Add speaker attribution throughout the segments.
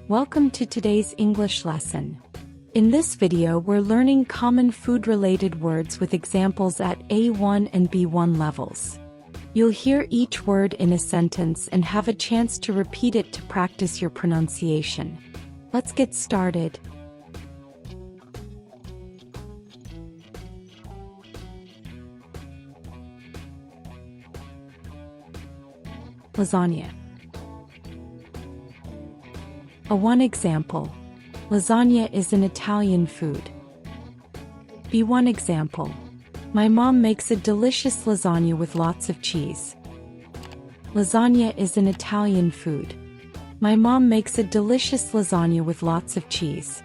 Speaker 1: Welcome to today's English lesson. In this video we're learning common food-related words with examples at A1 and B1 levels. You'll hear each word in a sentence and have a chance to repeat it to practice your pronunciation. Let's get started. Lasagna. A1 example. Lasagna is an Italian food. B1 example. My mom makes a delicious lasagna with lots of cheese. Lasagna is an Italian food. My mom makes a delicious lasagna with lots of cheese.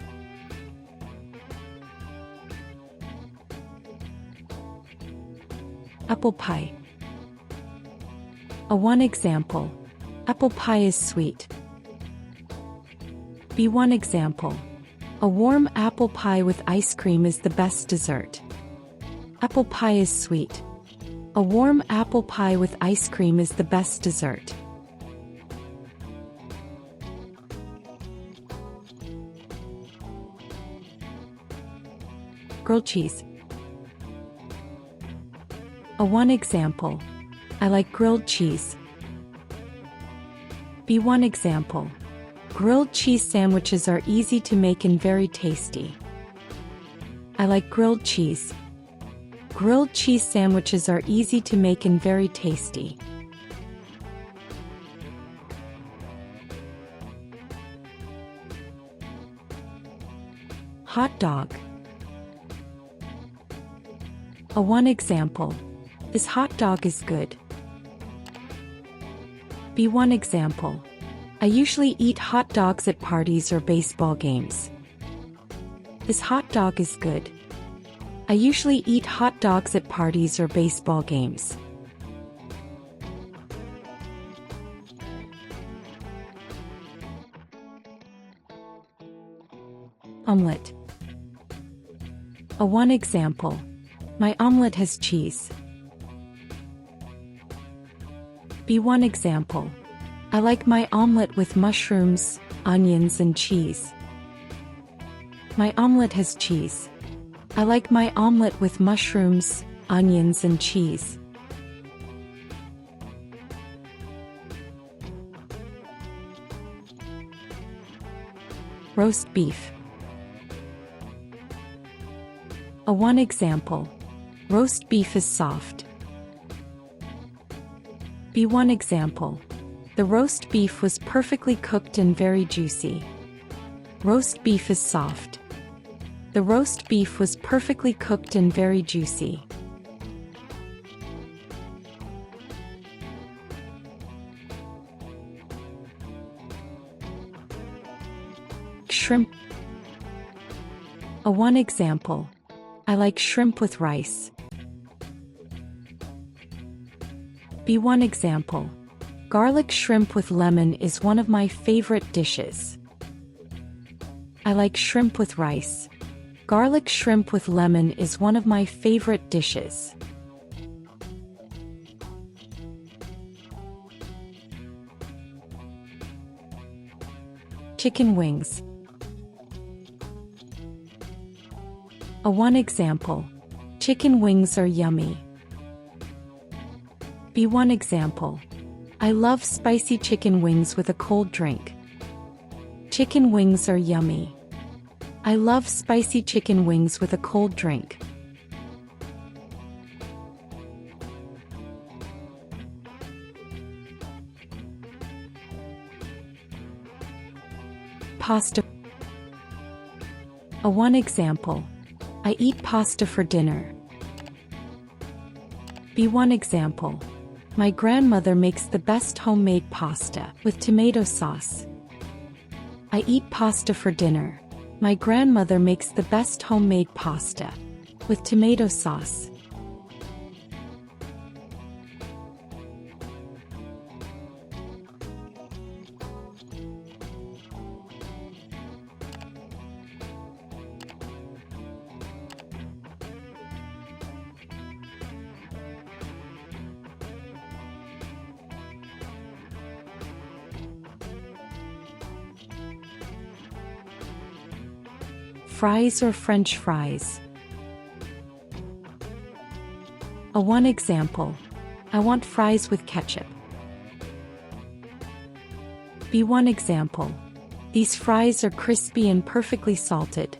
Speaker 1: Apple pie. A1 example. Apple pie is sweet. B1 example. A warm apple pie with ice cream is the best dessert. Apple pie is sweet. A warm apple pie with ice cream is the best dessert. Grilled cheese. A1 example. I like grilled cheese. B1 example. Grilled cheese sandwiches are easy to make and very tasty. I like grilled cheese. Grilled cheese sandwiches are easy to make and very tasty. Hot dog. A1 example. This hot dog is good. B1 example. I usually eat hot dogs at parties or baseball games. This hot dog is good. I usually eat hot dogs at parties or baseball games. Omelette. A1 example. My omelette has cheese. B1 example. I like my omelette with mushrooms, onions and cheese. My omelette has cheese. I like my omelette with mushrooms, onions and cheese. Roast beef. A1 example. Roast beef is soft. B1 example. The roast beef was perfectly cooked and very juicy. Roast beef is soft. The roast beef was perfectly cooked and very juicy. Shrimp. A1 example. I like shrimp with rice. B1 example. Garlic shrimp with lemon is one of my favorite dishes. I like shrimp with rice. Garlic shrimp with lemon is one of my favorite dishes. Chicken wings. A1 example. Chicken wings are yummy. B1 example. I love spicy chicken wings with a cold drink. Chicken wings are yummy. I love spicy chicken wings with a cold drink. Pasta. A1 example. I eat pasta for dinner. B1 example. My grandmother makes the best homemade pasta with tomato sauce. I eat pasta for dinner. My grandmother makes the best homemade pasta with tomato sauce. fries or French fries? One example. I want fries with ketchup. One example. These fries are crispy and perfectly salted.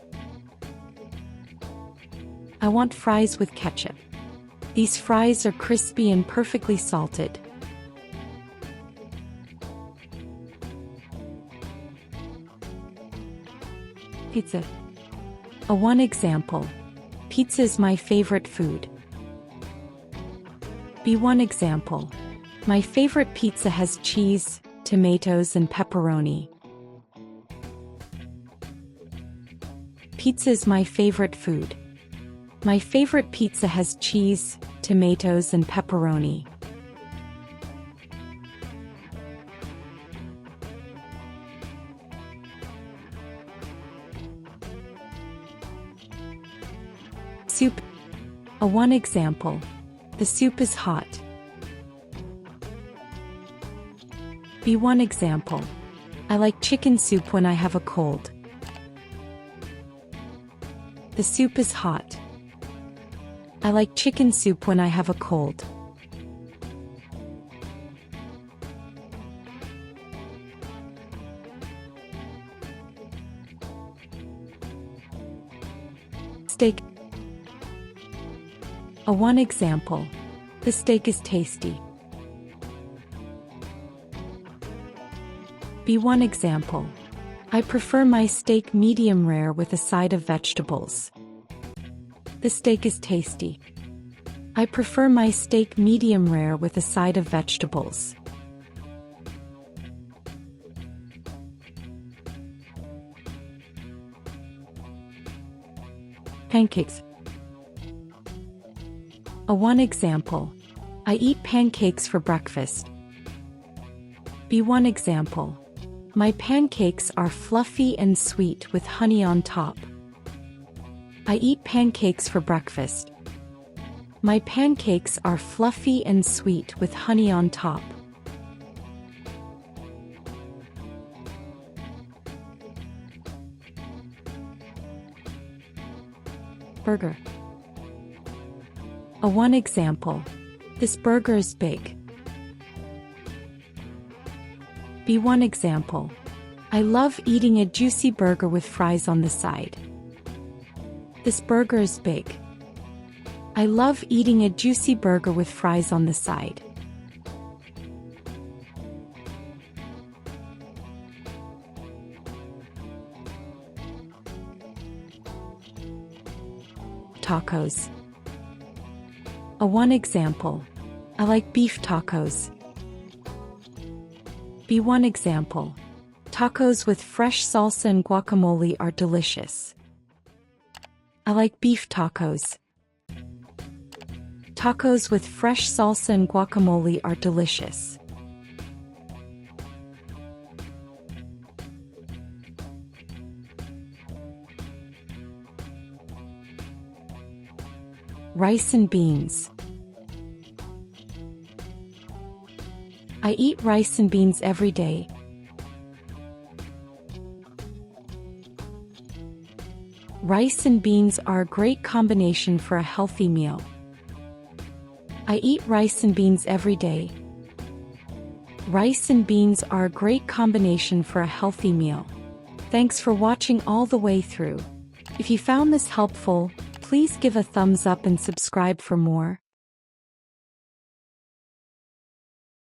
Speaker 1: I want fries with ketchup. These fries are crispy and perfectly salted. Pizza. One example. Pizza is my favorite food. One example. My favorite pizza has cheese, tomatoes and pepperoni. Pizza is my favorite food. My favorite pizza has cheese, tomatoes and pepperoni. Soup. One example. The soup is hot. One example. I like chicken soup when I have a cold. The soup is hot. I like chicken soup when I have a cold. Steak. One example. The steak is tasty. One example. I prefer my steak medium rare with a side of vegetables. The steak is tasty. I prefer my steak medium rare with a side of vegetables. Pancakes. One example. I eat pancakes for breakfast. One example. My pancakes are fluffy and sweet with honey on top. I eat pancakes for breakfast. My pancakes are fluffy and sweet with honey on top. Burger. One example. This burger is big. One example. I love eating a juicy burger with fries on the side. This burger is big. I love eating a juicy burger with fries on the side. Tacos. One example. I like beef tacos. One example. Tacos with fresh salsa and guacamole are delicious. I like beef tacos. Tacos with fresh salsa and guacamole are delicious. Rice and beans. I eat rice and beans every day. Rice and beans are a great combination for a healthy meal. I eat rice and beans every day. Rice and beans are a great combination for a healthy meal. Thanks for watching all the way through. If you found this helpful, please give a thumbs up and subscribe for more.